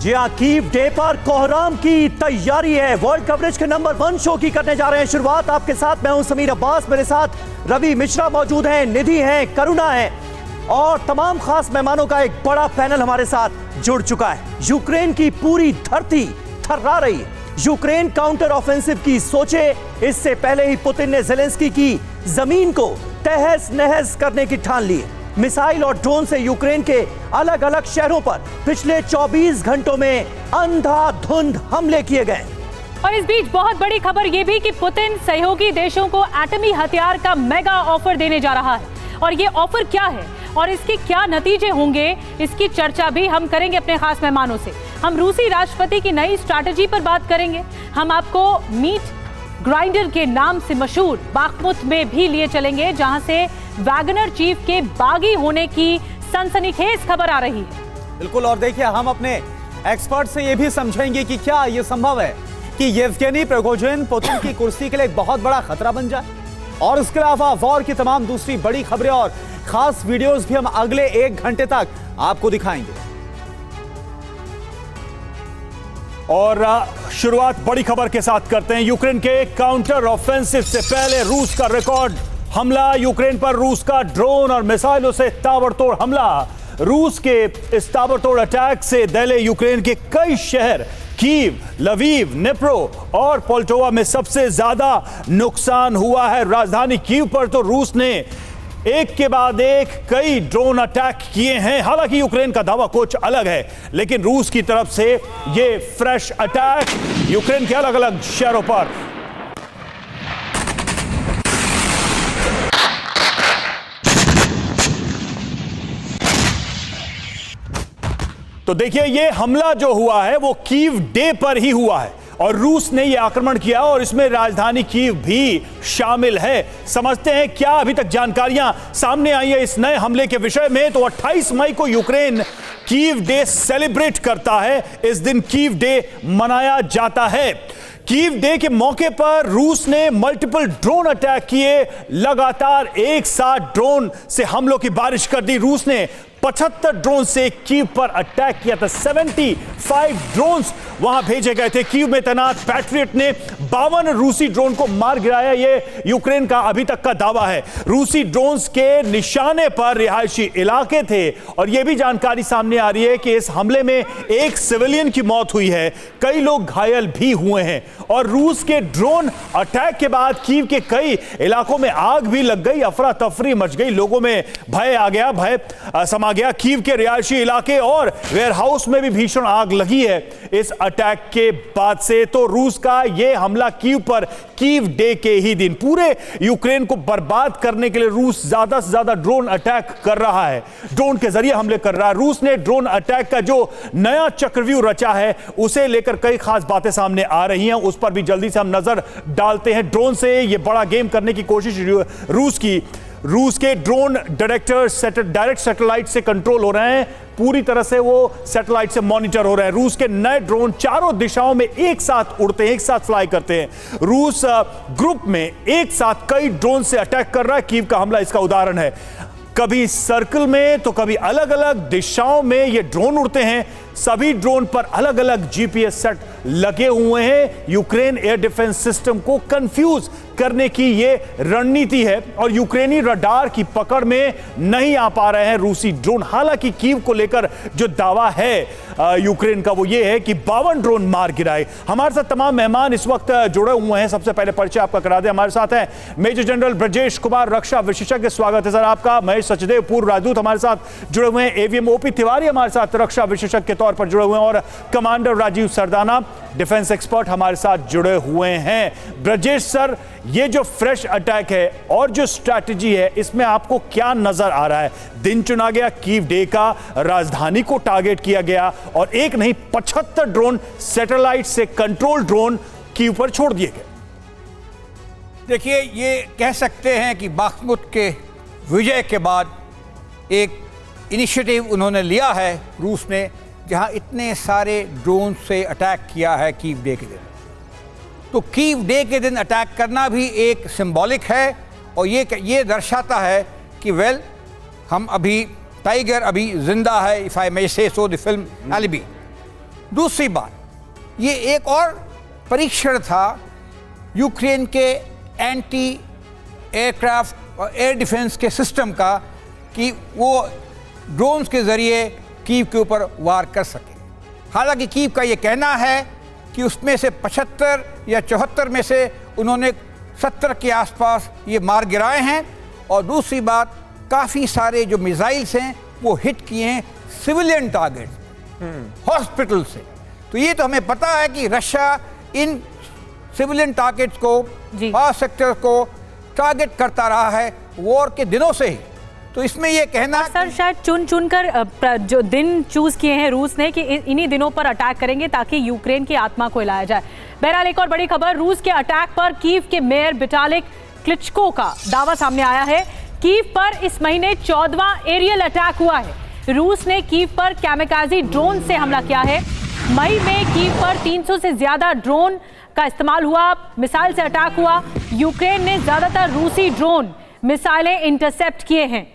जी हाँ, Kyiv day पर कोहराम की तैयारी है। वर्ल्ड कवरेज के नंबर 1 शो की करने जा रहे हैं शुरुआत। आपके साथ मैं हूं समीर अब्बास, मेरे साथ रवि मिश्रा मौजूद हैं, निधि हैं, करुणा है और तमाम खास मेहमानों का एक बड़ा पैनल हमारे साथ जुड़ चुका है। यूक्रेन की पूरी धरती थर्रा रही है। यूक्रेन काउंटर ऑफेंसिव की सोचे, इससे पहले ही पुतिन ने जेलेंस्की की जमीन को तहस नहस करने की ठान ली है। मिसाइल और ड्रोन से यूक्रेन के अलग अलग शहरों पर पिछले 24 घंटों में अंधाधुंध हमले किए गए। और इस बीच बहुत बड़ी खबर यह भी कि पुतिन सहयोगी देशों को एटमी हथियार का मेगा ऑफर देने जा रहा है। और ये ऑफर क्या है और इसके क्या नतीजे होंगे, इसकी चर्चा भी हम करेंगे अपने खास मेहमानों से। हम रूसी राष्ट्रपति की नई स्ट्रैटेजी पर बात करेंगे। हम आपको मीट ग्राइंडर के नाम से मशहूर बाखमुत में भी लिए चलेंगे, जहां से वैगनर चीफ के बागी होने की सनसनीखेज खबर आ रही है। बिल्कुल, और देखिए हम अपने एक्सपर्ट से यह भी समझेंगे कि क्या यह संभव है कि येवगेनी प्रिगोजिन पुतिन की कुर्सी के लिए एक बहुत बड़ा खतरा बन जाए। और इसके अलावा वॉर की तमाम दूसरी बड़ी खबरें और खास वीडियोस भी हम अगले 1 घंटे तक आपको दिखाएंगे। और शुरुआत बड़ी खबर के साथ करते हैं। यूक्रेन के काउंटर ऑफेंसिव से पहले रूस का रिकॉर्ड हमला। यूक्रेन पर रूस का ड्रोन और मिसाइलों से ताबड़तोड़ हमला। रूस के इस ताबड़तोड़ अटैक से दहले यूक्रेन के कई शहर कीव, लवीव, निप्रो और पोल्टोवा में सबसे ज्यादा नुकसान हुआ है। राजधानी कीव पर तो रूस ने एक के बाद एक कई ड्रोन अटैक किए हैं। हालांकि यूक्रेन का दावा कुछ अलग है, लेकिन रूस की तरफ से ये फ्रेश अटैक यूक्रेन के अलग अलग शहरों पर। तो देखिए, ये हमला जो हुआ है वो कीव डे पर ही हुआ है और रूस ने यह आक्रमण किया और इसमें राजधानी कीव भी शामिल है। समझते हैं क्या अभी तक जानकारियां सामने आई है इस नए हमले के विषय में। तो 28 मई को यूक्रेन कीव डे सेलिब्रेट करता है। इस दिन कीव डे मनाया जाता है। कीव डे के मौके पर रूस ने मल्टीपल ड्रोन अटैक किए। लगातार एक साथ ड्रोन से हमलों की बारिश कर दी। रूस ने 75 ड्रोन से कीव पर अटैक किया था। 75 ड्रोन्स वहां भेजे गए थे। कीव में तैनात पैट्रियट ने 52 रूसी ड्रोन को मार गिराया। यह यूक्रेन का अभी तक का दावा है। रूसी ड्रोन्स के निशाने पर रिहायशी इलाके थे और यह भी जानकारी सामने आ रही है कि इस हमले में एक सिविलियन की मौत हुई है, कई लोग घायल भी हुए हैं। और रूस के ड्रोन अटैक के बाद कीव के कई इलाकों में आग भी लग गई। अफरा तफरी मच गई, लोगों में भय आ गया, भय समा गया। कीव के रिहायशी इलाके और वेयरहाउस में भी भीषण आग लगी है इस अटैक के बाद से। तो रूस का यह हमला कीव पर कीव डे के ही दिन पूरे यूक्रेन को बर्बाद करने के लिए रूस ज्यादा से ज्यादा ड्रोन अटैक कर रहा है, ड्रोन के जरिए हमले कर रहा है। रूस ने ड्रोन अटैक का जो नया चक्रव्यूह रचा है उसे लेकर कई खास बातें सामने आ रही हैं, उस पर भी जल्दी से हम नजर डालते हैं। ड्रोन से यह बड़ा गेम करने की कोशिश रूस के ड्रोन डायरेक्ट सैटेलाइट से कंट्रोल हो रहे हैं। पूरी तरह से वो सैटेलाइट से मॉनिटर हो रहे हैं। रूस के नए ड्रोन चारों दिशाओं में एक साथ उड़ते हैं, एक साथ फ्लाई करते हैं। रूस ग्रुप में एक साथ कई ड्रोन से अटैक कर रहा है। कीव का हमला इसका उदाहरण है। कभी सर्कल में तो कभी अलग अलग दिशाओं में ये ड्रोन उड़ते हैं। सभी ड्रोन पर अलग अलग जीपीएस सेट लगे हुए हैं। यूक्रेन एयर डिफेंस सिस्टम को कंफ्यूज करने की ये रणनीति है और यूक्रेनी रडार की पकड़ में नहीं आ पा रहे हैं रूसी ड्रोन। हालांकि कीव को लेकर जो दावा है यूक्रेन का वो ये है कि 52 ड्रोन मार गिराए। हमारे साथ तमाम मेहमान इस वक्त जुड़े हुए हैं। सबसे पहले परिचय आपका करा दें। हमारे साथ हैं मेजर जनरल ब्रजेश कुमार, रक्षा विशेषज्ञ। स्वागत है सर आपका। महेश सचदेव, पूर्व राजदूत, हमारे साथ जुड़े हुए हैं। एवीएम ओपी तिवारी हमारे साथ रक्षा विशेषज्ञ के तौर पर जुड़े हुए हैं और commander Rajiv Sardana, defence expert, हमारे साथ जुड़े हुए हैं। ब्रजेश सर, ये जो फ्रेश अटैक है और जो स्ट्रैटेजी है, इसमें आपको क्या नजर आ रहा है? दिन चुना गया कीव डे का, राजधानी को टारगेट किया गया और एक नहीं 75 ड्रोन सैटेलाइट से कंट्रोल ड्रोन कीव पर छोड़ दिए गए। देखिए, ये कह सकते हैं कि बाखमुत के विजय के बाद एक इनिशिएटिव उन्होंने लिया है रूस ने, जहां इतने सारे ड्रोन से अटैक किया है कीव डे के दिन। तो कीव डे के दिन अटैक करना भी एक सिंबॉलिक है और ये दर्शाता है कि हम अभी टाइगर अभी जिंदा है, इफ आई मे से सो, द फिल्म एलिबी। दूसरी बात, ये एक और परीक्षण था यूक्रेन के एंटी एयरक्राफ्ट और एयर डिफेंस के सिस्टम का कि वो ड्रोन्स के ज़रिए कीव के ऊपर वार कर सके। हालांकि कीव का ये कहना है कि उसमें से 75 या 74 में से उन्होंने 70 के आसपास ये मार गिराए हैं। और दूसरी बात, काफ़ी सारे जो मिसाइल्स हैं वो हिट किए हैं सिविलियन टारगेट, हॉस्पिटल से। तो ये तो हमें पता है कि रशिया इन सिविलियन टारगेट्स को, पावर सेक्टर को टारगेट करता रहा है वॉर के दिनों से ही। तो इसमें ये कहना सर शायद चुन कर जो दिन चूज किए हैं रूस ने कि इन्हीं दिनों पर अटैक करेंगे ताकि यूक्रेन की आत्मा को हिलाया जाए। बहरहाल एक और बड़ी खबर, रूस के अटैक पर कीव के मेयर विटाली क्लिचको का दावा सामने आया है। कीव पर इस महीने 14वां एरियल अटैक हुआ है। रूस ने कीव पर कैमिकाजी ड्रोन से हमला किया है। मई में कीव पर 300 से ज्यादा ड्रोन का इस्तेमाल हुआ, मिसाइल से अटैक हुआ। यूक्रेन ने ज्यादातर रूसी ड्रोन मिसाइलें इंटरसेप्ट किए हैं।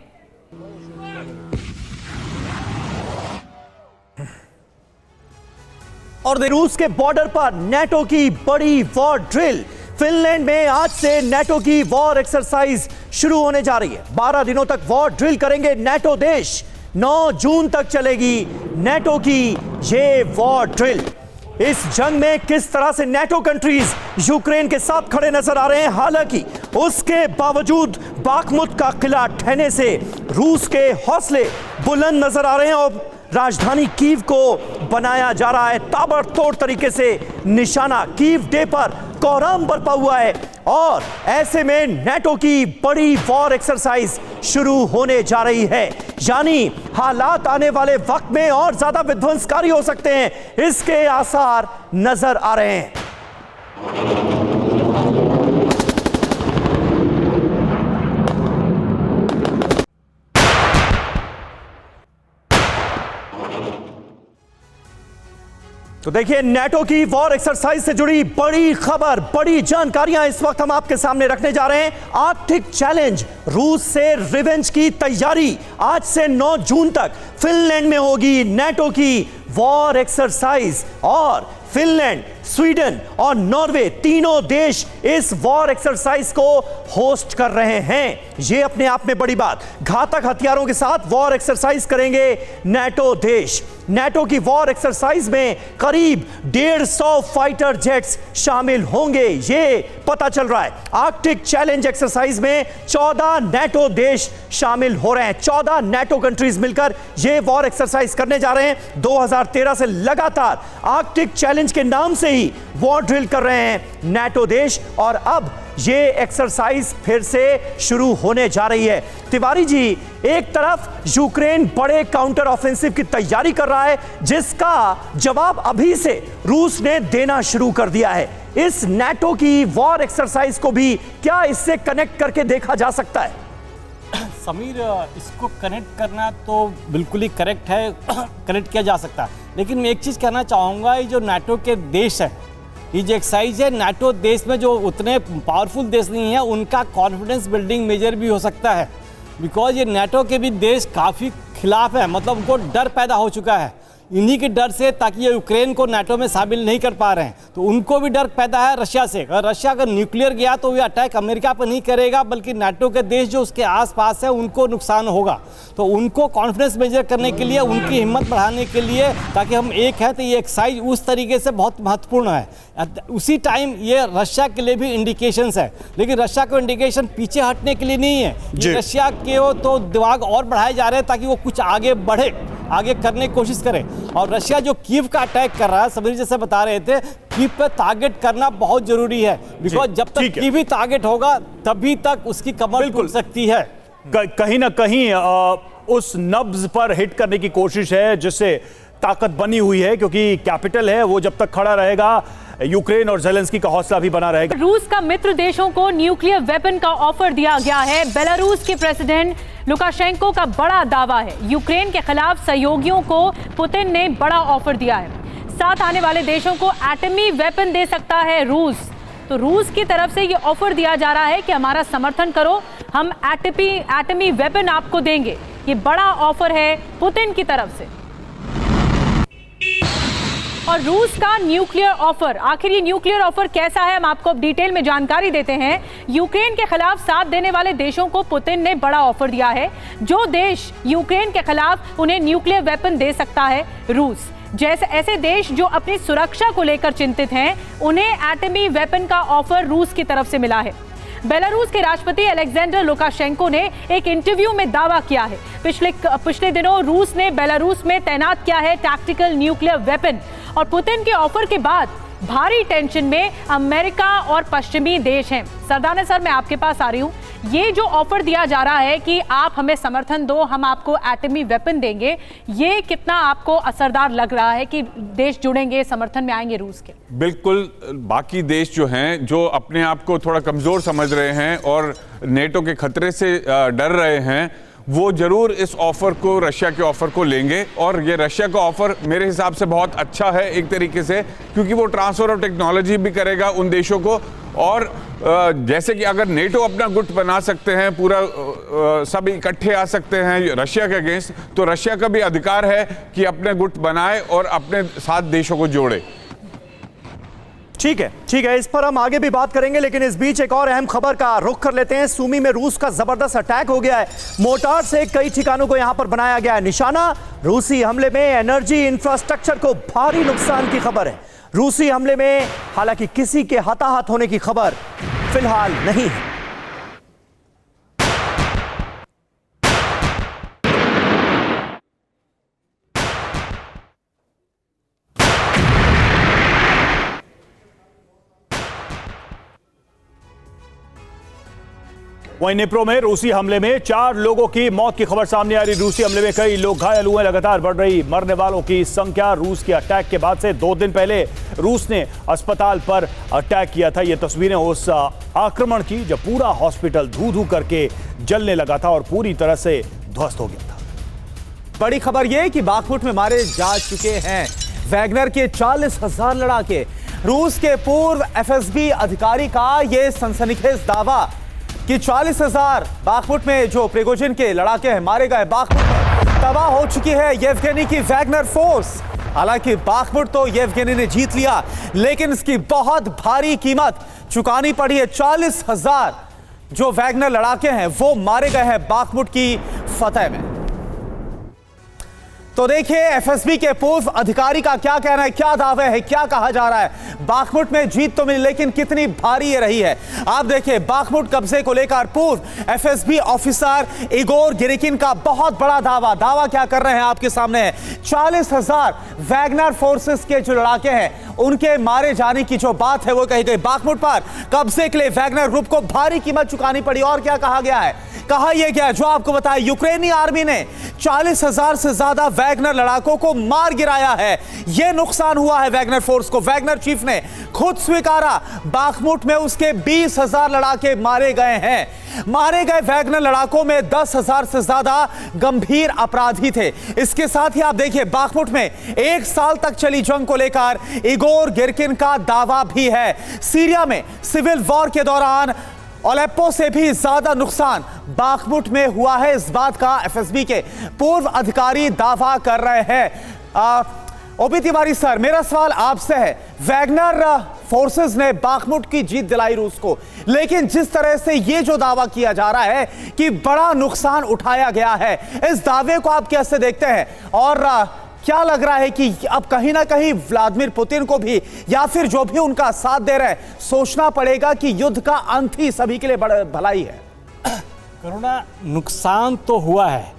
और रूस के बॉर्डर पर नेटो की बड़ी वॉर ड्रिल। फिनलैंड में आज से नेटो की वॉर एक्सरसाइज शुरू होने जा रही है। 12 दिनों तक वॉर ड्रिल करेंगे नेटो देश। 9 जून तक चलेगी नेटो की ये वॉर ड्रिल। इस जंग में किस तरह से नेटो कंट्रीज यूक्रेन के साथ खड़े नजर आ रहे हैं। हालांकि उसके बावजूद बाखमुत का किला ढहने से रूस के हौसले बुलंद नजर आ रहे हैं और राजधानी कीव को बनाया जा रहा है ताबड़तोड़ तरीके से निशाना। कीव डे पर कोहराम बरपा हुआ है और ऐसे में नेटो की बड़ी वॉर एक्सरसाइज शुरू होने जा रही है। यानी हालात आने वाले वक्त में और ज्यादा विध्वंसकारी हो सकते हैं, इसके आसार नजर आ रहे हैं। तो देखिए, नेटो की वॉर एक्सरसाइज से जुड़ी बड़ी खबर, बड़ी जानकारियां इस वक्त हम आपके सामने रखने जा रहे हैं। आर्कटिक चैलेंज, रूस से रिवेंज की तैयारी। आज से 9 जून तक फिनलैंड में होगी नेटो की वॉर एक्सरसाइज और फिनलैंड, स्वीडन और नॉर्वे तीनों देश इस वॉर एक्सरसाइज को होस्ट कर रहे हैं। यह अपने आप में बड़ी बात। घातक हथियारों के साथ वॉर एक्सरसाइज करेंगे नेटो देश। नेटो की वॉर एक्सरसाइज में करीब 150 फाइटर जेट्स शामिल होंगे, ये पता चल रहा है। आर्कटिक चैलेंज एक्सरसाइज में 14 नेटो देश शामिल हो रहे हैं। 14 नेटो कंट्रीज मिलकर ये वॉर एक्सरसाइज करने जा रहे हैं। 2013 से लगातार आर्कटिक चैलेंज के नाम से ही वॉर ड्रिल कर रहे हैं नेटो देश और अब ये एक्सरसाइज फिर से शुरू होने जा रही है। तिवारी जी, एक तरफ यूक्रेन बड़े काउंटर ऑफेंसिव की तैयारी कर रहा है जिसका जवाब अभी से रूस ने देना शुरू कर दिया है। इस नेटो की वॉर एक्सरसाइज को भी क्या इससे कनेक्ट करके देखा जा सकता है? समीर, इसको कनेक्ट करना तो बिल्कुल ही करेक्ट है, कनेक्ट किया जा सकता है। लेकिन मैं एक चीज़ कहना चाहूँगा, ये जो नाटो के देश हैं, ये जो एक्सरसाइज है नाटो देश में जो उतने पावरफुल देश नहीं है उनका कॉन्फिडेंस बिल्डिंग मेजर भी हो सकता है। बिकॉज ये नाटो के भी देश काफ़ी खिलाफ है, मतलब उनको डर पैदा हो चुका है इन्हीं के डर से, ताकि ये यूक्रेन को नाटो में शामिल नहीं कर पा रहे हैं। तो उनको भी डर पैदा है रशिया से। अगर रशिया अगर न्यूक्लियर गया तो ये अटैक अमेरिका पर नहीं करेगा बल्कि नाटो के देश जो उसके आसपास है उनको नुकसान होगा। तो उनको कॉन्फिडेंस मेजर करने के लिए, उनकी हिम्मत बढ़ाने के लिए, ताकि हम एक है, तो ये एक्सरसाइज उस तरीके से बहुत महत्वपूर्ण है। उसी टाइम ये रशिया के लिए भी इंडिकेशंस है, लेकिन रशिया को इंडिकेशन पीछे हटने के लिए नहीं है। ये रशिया के तो दिमाग और बढ़ाए जा रहे हैं ताकि वो कुछ आगे बढ़े, आगे करने की कोशिश करें। और रशिया जो कीव का अटैक कर रहा है, समीर जैसे बता रहे थे, कीव पे टारगेट करना बहुत जरूरी है। बिकॉज जब तक कीव ही टारगेट होगा तभी तक उसकी कमर टूट सकती है। कहीं ना कहीं उस नब्ज पर हिट करने की कोशिश है जिससे ताकत बनी हुई है, क्योंकि कैपिटल है, वो जब तक खड़ा रहेगा यूक्रेन और ज़ेलेंस्की का हौसला भी बना रहेगा। रूस का मित्र देशों को न्यूक्लियर वेपन का ऑफर दिया गया है। बेलारूस के प्रेसिडेंट लुकाशेंको का बड़ा दावा है, यूक्रेन के खिलाफ सहयोगियों को पुतिन ने बड़ा ऑफर दिया है। साथ आने वाले देशों को एटमी वेपन दे सकता है रूस। तो रूस की तरफ से ये ऑफर दिया जा रहा है कि हमारा समर्थन करो, हम एटमी वेपन आपको देंगे। ये बड़ा ऑफर है पुतिन की तरफ से। और रूस का न्यूक्लियर ऑफर, आखिर ये न्यूक्लियर ऑफर कैसा है, हम आपको अब डिटेल में जानकारी देते हैं। यूक्रेन के खिलाफ साथ देने वाले देशों को पुतिन ने बड़ा ऑफर दिया है। जो देश यूक्रेन के खिलाफ उन्हें न्यूक्लियर वेपन दे सकता है, रूस जैसे ऐसे देश जो अपनी सुरक्षा को लेकर चिंतित हैं, उन्हें एटमी वेपन का ऑफर रूस की तरफ से मिला है। बेलारूस के राष्ट्रपति अलेक्जेंडर लुकाशेंको ने एक इंटरव्यू में दावा किया है पिछले दिनों रूस ने बेलारूस में तैनात किया है टैक्टिकल न्यूक्लियर वेपन। और पुतिन के ऑफर के बाद भारी टेंशन में अमेरिका और पश्चिमी देश हैं। सरदाने सर, मैं आपके पास आ रही हूँ। ये जो ऑफर दिया जा रहा है कि आप हमें समर्थन दो, हम आपको एटमी वेपन देंगे, ये कितना आपको असरदार लग रहा है कि देश जुड़ेंगे, समर्थन में आएंगे रूस के? बिल्कुल, बाकी देश जो हैं, जो अपने आप को थोड़ा कमजोर समझ रहे हैं और नेटो के खतरे से डर रहे हैं, वो जरूर इस ऑफर को, रशिया के ऑफर को लेंगे। और ये रशिया का ऑफर मेरे हिसाब से बहुत अच्छा है एक तरीके से, क्योंकि वो ट्रांसफर ऑफ टेक्नोलॉजी भी करेगा उन देशों को। और जैसे कि अगर नेटो अपना गुट बना सकते हैं, पूरा सब इकट्ठे आ सकते हैं रशिया के अगेंस्ट, तो रशिया का भी अधिकार है कि अपने गुट बनाए और अपने साथ देशों को जोड़े। ठीक है, इस पर हम आगे भी बात करेंगे, लेकिन इस बीच एक और अहम खबर का रुख कर लेते हैं। सूमी में रूस का जबरदस्त अटैक हो गया है। मोर्टार से कई ठिकानों को यहां पर बनाया गया है निशाना। रूसी हमले में एनर्जी इंफ्रास्ट्रक्चर को भारी नुकसान की खबर है। रूसी हमले में हालांकि किसी के हताहत होने की खबर फिलहाल नहीं है। वहीं निप्रो में रूसी हमले में 4 लोगों की मौत की खबर सामने आ रही। रूसी हमले में कई लोग घायल हुए। लगातार बढ़ रही मरने वालों की संख्या। रूस के अटैक के बाद से 2 दिन पहले रूस ने अस्पताल पर अटैक किया था। ये तस्वीरें उस आक्रमण की जब पूरा हॉस्पिटल धू करके जलने लगा था और पूरी तरह से ध्वस्त हो गया था। बड़ी खबर यह कि बाखमुट में मारे जा चुके हैं वैगनर के 40,000 लड़ाके। रूस के पूर्व एफएसबी अधिकारी का यह सनसनीखेज दावा कि 40,000 बाखमुट में जो प्रिगोजिन के लड़ाके हैं मारे गए। बाखमुट में तबाह हो चुकी है येवगेनी की वैगनर फोर्स। हालांकि बाखमुट तो येवगेनी ने जीत लिया, लेकिन इसकी बहुत भारी कीमत चुकानी पड़ी है। 40,000 जो वैगनर लड़ाके हैं वो मारे गए हैं बाखमुट की फतह में। तो देखिए एफएसबी के पूर्व अधिकारी का क्या कहना है, क्या दावे है, क्या कहा जा रहा है। बाखमुट में जीत तो मिली, लेकिन कितनी भारी ये रही है। आप देखिए बाखमुट कब्जे को लेकर पूर्व एफएसबी ऑफिसर इगोर गिरिकिन का बहुत बड़ा दावा क्या कर रहे हैं आपके सामने है। 40,000 वैगनर फोर्सेस के जो लड़ाके हैं उनके मारे जाने की जो बात है वो कही गई। बाखमुट पर कब्जे के लिए वैगनर ग्रुप को भारी कीमत चुकानी पड़ी। और क्या कहा गया है, कहा यह गया जो आपको बताया, यूक्रेनी आर्मी ने 40,000 से ज्यादा वैगनर लड़ाकों को मार गिराया है। यह नुकसान हुआ है वैगनर फोर्स को। वैगनर चीफ ने खुद स्वीकारा बाखमुट में उसके 20,000 लड़ाके मारे गए हैं। मारे गए वैगनर लड़ाकों में 10,000 से ज्यादा गंभीर अपराधी थे। इसके साथ ही आप देखिए बाखमुट में 1 साल तक चली जंग को लेकर इगोर गिरकिन का दावा भी है। सीरिया में सिविल वॉर के दौरान अलेप्पो से भी ज्यादा नुकसान बाखमुट में हुआ है। इस बात का एफएसबी के पूर्व अधिकारी दावा कर रहे हैं। ओपी तिवारी सर, मेरा सवाल आपसे है, वैगनर फोर्सेस ने बाखमुट की जीत दिलाई रूस को, लेकिन जिस तरह से ये जो दावा किया जा रहा है कि बड़ा नुकसान उठाया गया है, इस दावे को आप कैसे देखते हैं? और क्या लग रहा है कि अब कहीं ना कहीं व्लादिमीर पुतिन को भी या फिर जो भी उनका साथ दे रहे हैं सोचना पड़ेगा कि युद्ध का अंत ही सभी के लिए भलाई है? करुणा, नुकसान तो हुआ है,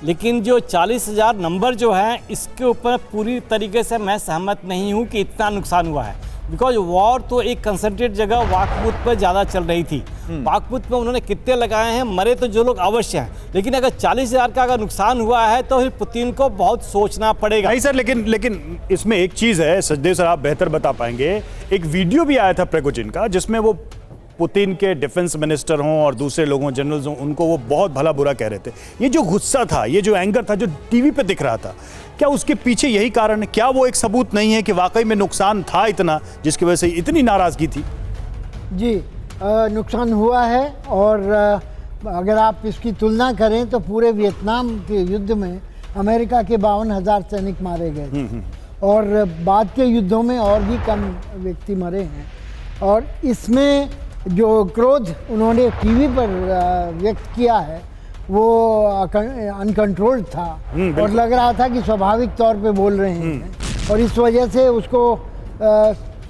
लेकिन जो 40,000 नंबर जो है इसके ऊपर पूरी तरीके से मैं सहमत नहीं हूं कि इतना नुकसान हुआ है। बिकॉज वॉर तो एक कंसंट्रेट जगह बाखमुट पर ज़्यादा चल रही थी। बाखमुट में उन्होंने कितने लगाए हैं, मरे तो जो लोग अवश्य हैं, लेकिन अगर 40,000 का अगर नुकसान हुआ है तो फिर पुतिन को बहुत सोचना पड़ेगा। नहीं सर, लेकिन इसमें एक चीज़ है, सचदेव सर आप बेहतर बता पाएंगे। एक वीडियो भी आया था प्रिगोजिन का जिसमें वो पुतिन के डिफेंस मिनिस्टर हों और दूसरे लोगों, जनरल्स हों, उनको वो बहुत भला बुरा कह रहे थे। ये जो गुस्सा था, ये जो एंगर था जो टीवी पे दिख रहा था, क्या उसके पीछे यही कारण है? क्या वो एक सबूत नहीं है कि वाकई में नुकसान था इतना जिसकी वजह से इतनी नाराजगी थी? जी, नुकसान हुआ है। और अगर आप इसकी तुलना करें तो पूरे वियतनाम के युद्ध में अमेरिका के 52,000 सैनिक मारे गए थे। और बाद के युद्धों में और भी कम व्यक्ति मरे हैं। और इसमें जो क्रोध उन्होंने टीवी पर व्यक्त किया है वो अनकंट्रोल्ड था और लग रहा था कि स्वाभाविक तौर पे बोल रहे हैं, और इस वजह से उसको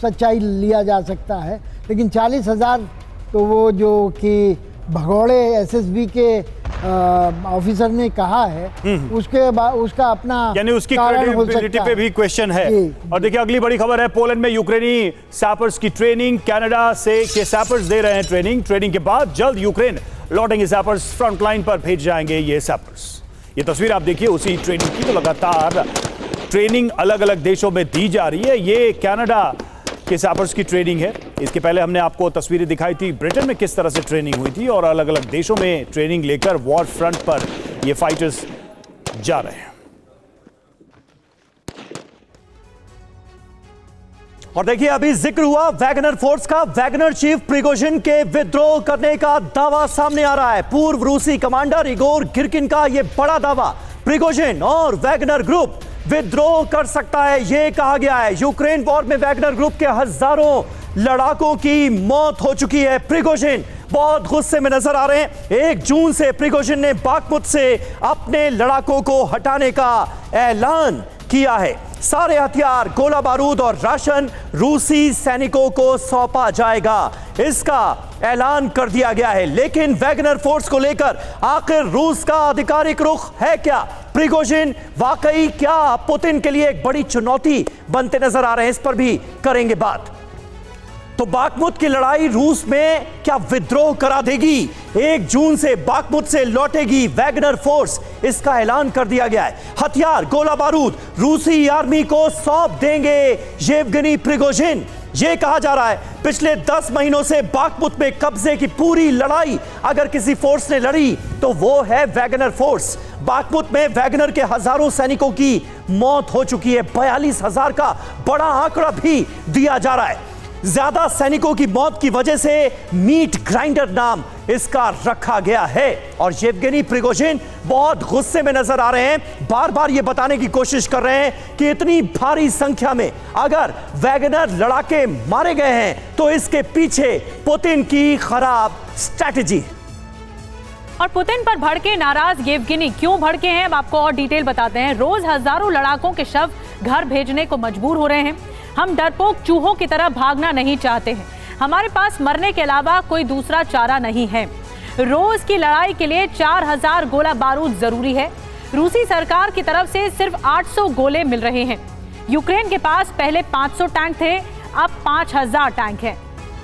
सच्चाई लिया जा सकता है। लेकिन 40,000 तो वो जो कि भगोड़े एसएसबी के ऑफिसर ने कहा है उसके बाद उसका अपना यानी उसकी कारण हो क्रेडिबिलिटी सकता पे भी क्वेश्चन है। और देखिए अगली बड़ी खबर है, पोलैंड में यूक्रेनी सैपर्स की ट्रेनिंग, कनाडा से के सैपर्स दे रहे हैं ट्रेनिंग के बाद जल्द यूक्रेन लौटेंगे सैपर्स, फ्रंट लाइन पर भेज जाएंगे ये सैपर्स। ये तस्वीर आप देखिए उसी ट्रेनिंग की, तो लगातार ट्रेनिंग अलग अलग देशों में दी जा रही है। ये कनाडा के सैपर्स की ट्रेनिंग है। इसके पहले हमने आपको तस्वीरें दिखाई थी ब्रिटेन में किस तरह से ट्रेनिंग हुई थी, और अलग अलग देशों में ट्रेनिंग लेकर वॉर फ्रंट पर ये फाइटर्स जा रहे हैं। और देखिए अभी जिक्र हुआ वैगनर फोर्स का, वैगनर चीफ प्रिगोजिन के विद्रोह करने का दावा सामने आ रहा है। पूर्व रूसी कमांडर इगोर गिरकिन का यह बड़ा दावा, प्रिगोजिन और वैगनर ग्रुप विद्रोह कर सकता है, यह कहा गया है। यूक्रेन वॉर में वैगनर ग्रुप के हजारों लड़ाकों की मौत हो चुकी है। प्रिगोजिन बहुत गुस्से में नजर आ रहे हैं। 1 जून से प्रिगोजिन ने बाखमुत से अपने लड़ाकों को हटाने का ऐलान किया है। सारे हथियार, गोला बारूद और राशन रूसी सैनिकों को सौंपा जाएगा, इसका ऐलान कर दिया गया है। लेकिन वैगनर फोर्स को लेकर आखिर रूस का आधिकारिक रुख है क्या? प्रिगोजिन वाकई क्या पुतिन के लिए एक बड़ी चुनौती बनते नजर आ रहे हैं, इस पर भी करेंगे बात। तो बाखमुत की लड़ाई रूस में क्या विद्रोह करा देगी? 1 जून से बाखमुत से लौटेगी वैगनर फोर्स, इसका ऐलान कर दिया गया है। हथियार, गोला बारूद रूसी आर्मी को सौंप देंगे येवगेनी प्रिगोजिन, यह कहा जा रहा है। पिछले 10 महीनों से बाखमुत में कब्जे की पूरी लड़ाई अगर किसी फोर्स ने लड़ी तो वो है वैगनर फोर्स। बाखमुत में वैगनर के हजारों सैनिकों की मौत हो चुकी है। 42,000 का बड़ा आंकड़ा भी दिया जा रहा है। ज्यादा सैनिकों की मौत की वजह से मीट ग्राइंडर नाम इसका रखा गया है। और येवगेनी प्रिगोजिन बहुत गुस्से में नजर आ रहे हैं, बार बार ये बताने की कोशिश कर रहे हैं कि इतनी भारी संख्या में अगर वैगनर लड़ाके मारे गए हैं तो इसके पीछे पुतिन की खराब स्ट्रैटेजी। और पुतिन पर भड़के नाराज येवगेनी क्यों भड़के हैं, अब आपको और डिटेल बताते हैं। रोज हजारों लड़ाकों के शव घर भेजने को मजबूर हो रहे हैं। हम डरपोक चूहों की तरह भागना नहीं चाहते हैं, हमारे पास मरने के अलावा कोई दूसरा चारा नहीं है। रोज की लड़ाई के लिए 4000 गोला बारूद जरूरी है। रूसी सरकार की तरफ से सिर्फ 800 गोले मिल रहे हैं। यूक्रेन के पास पहले 500 टैंक थे, अब 5000 टैंक हैं।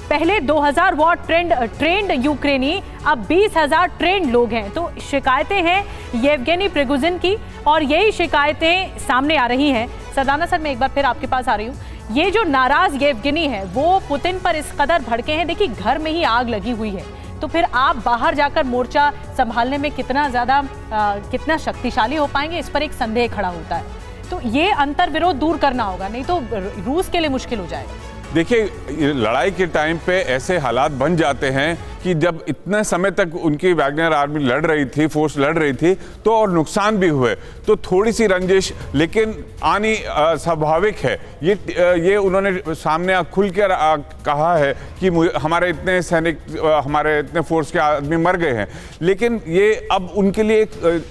पहले 2000 वॉट ट्रेंड यूक्रेनी, अब 20,000 ट्रेंड लोग हैं। तो शिकायतें हैं येवगेनी प्रिगोजिन की, और यही शिकायतें सामने आ रही हैं। सरदाना सर, मैं एक बार फिर आपके पास आ रही हूँ। ये जो नाराज येवगेनी है वो पुतिन पर इस कदर भड़के हैं। देखिए घर में ही आग लगी हुई है, तो फिर आप बाहर जाकर मोर्चा संभालने में कितना शक्तिशाली हो पाएंगे, इस पर एक संदेह खड़ा होता है। तो ये अंतर विरोध दूर करना होगा, नहीं तो रूस के लिए मुश्किल हो जाएगा। देखिए लड़ाई के टाइम पे ऐसे हालात बन जाते हैं कि जब इतने समय तक उनकी वैगनर आर्मी लड़ रही थी, फोर्स लड़ रही थी, तो और नुकसान भी हुए, तो थोड़ी सी रंजिश लेकिन आनी स्वाभाविक है। ये उन्होंने सामने खुल कर कहा है कि हमारे इतने सैनिक, हमारे इतने फोर्स के आदमी मर गए हैं। लेकिन ये अब उनके लिए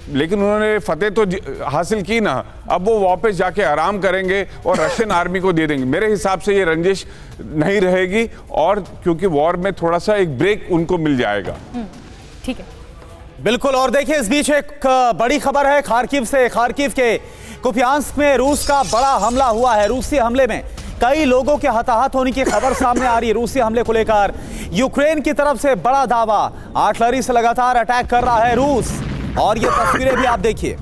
लेकिन उन्होंने फतेह तो हासिल की ना, अब वो वापस जाके आराम करेंगे और रशियन आर्मी को दे देंगे। मेरे हिसाब से ये रंजिश नहीं रहेगी, और क्योंकि वॉर में थोड़ा सा एक ब्रेक उनको मिल जाएगा। ठीक है, बिल्कुल। और देखिए इस बीच एक बड़ी खबर है खार्किव से। खार्किव के कुपियांस्क में रूस का बड़ा हमला हुआ है। रूसी हमले में कई लोगों के हताहत होने की खबर सामने आ रही है। रूसी हमले को लेकर यूक्रेन की तरफ से बड़ा दावा, आर्टिलरी से लगातार अटैक कर रहा है रूस, और ये तस्वीरें भी आप देखिए।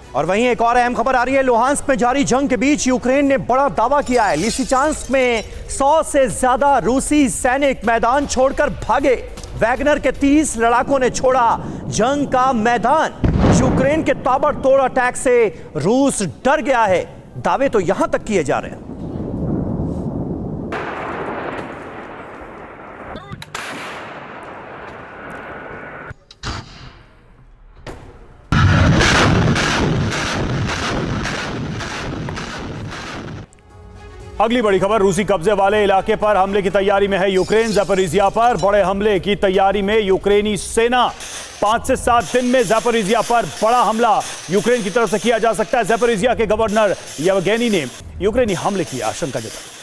और वहीं एक और अहम खबर आ रही है, लुहांस्क में जारी जंग के बीच यूक्रेन ने बड़ा दावा किया है। लिसिचांस्क में 100 से ज्यादा रूसी सैनिक मैदान छोड़कर भागे। वैगनर के 30 लड़ाकों ने छोड़ा जंग का मैदान। यूक्रेन के ताबड़तोड़ अटैक से रूस डर गया है, दावे तो यहां तक किए जा रहे हैं। अगली बड़ी खबर, रूसी कब्जे वाले इलाके पर हमले की तैयारी में है यूक्रेन। ज़ैपोरिज़िया पर बड़े हमले की तैयारी में यूक्रेनी सेना। 5 से 7 दिन में ज़ैपोरिज़िया पर बड़ा हमला यूक्रेन की तरफ से किया जा सकता है। ज़ैपोरिज़िया के गवर्नर येवगेनी ने यूक्रेनी हमले की आशंका जताई।